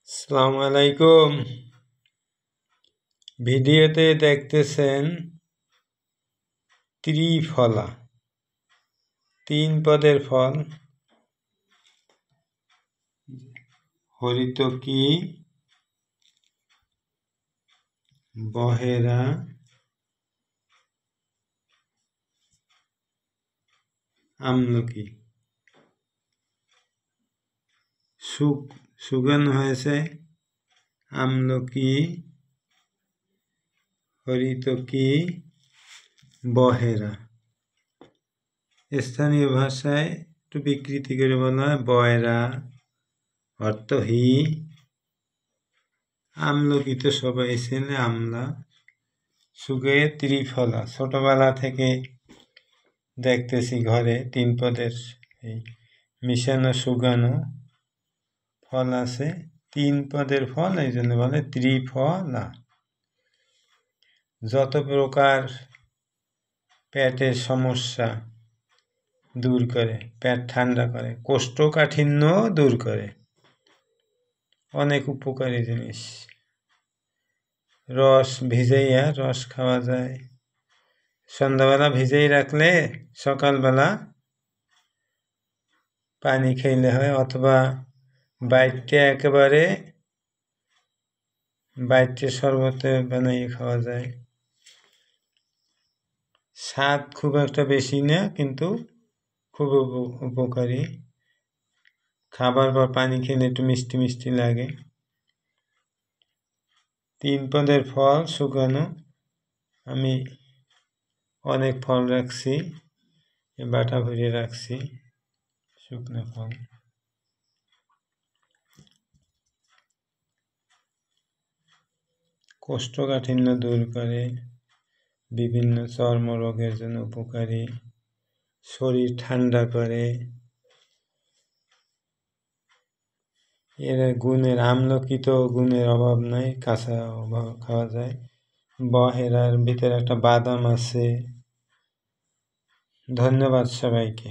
আসসালামু আলাইকুম। ভিডিওতে দেখতেছেন ত্রিফলা, 3 পদের ফল। হরিতকি, বহেরা, আমলকি। শুকানো হয়েছে আমলকি, হরিতকি, বহেরা। স্থানীয় ভাষায় একটু বিকৃতি করে বলা হয় বয়রা, অর্থহি। আমলকি তো সবাই চেনে, আমলা। শুকিয়ে ত্রিফলা, ছোটবেলা থেকে দেখতেছি ঘরে 3 পদের এই মিশানো শুকানো ফল আছে। 3 পদের ফল, এই জন্য বলে ত্রিফলা। যত প্রকার পেটের সমস্যা দূর করে, পেট ঠান্ডা করে, কোষ্ঠকাঠিন্য দূর করে, অনেক উপকারী জিনিস। রস ভিজাইয়া রস খাওয়া যায়। সন্ধ্যাবেলা ভিজাই রাখলে সকালবেলা পানি খাইলে হয়, অথবা বাইটে একেবারে বাইটে শরবতে বানাইয়ে খাওয়া যায়। স্বাদ খুব একটা বেশি না, কিন্তু খুব উপকারী। খাবার বা পানি খেলে একটু মিষ্টি মিষ্টি লাগে। 3 পদের ফল শুকানো। আমি অনেক ফল রাখছি, বাটা ভরে রাখছি শুকনো ফল। কোষ্ঠকাঠিন্য দূর করে, বিভিন্ন চর্মরোগের জন্য উপকারী, শরীর ঠান্ডা করে। এর গুণের, আমলকি তো গুণের অভাব নাই, কাঁচা খাওয়া যায়। বহেরার ভিতরে একটা বাদাম আছে। ধন্যবাদ সবাইকে।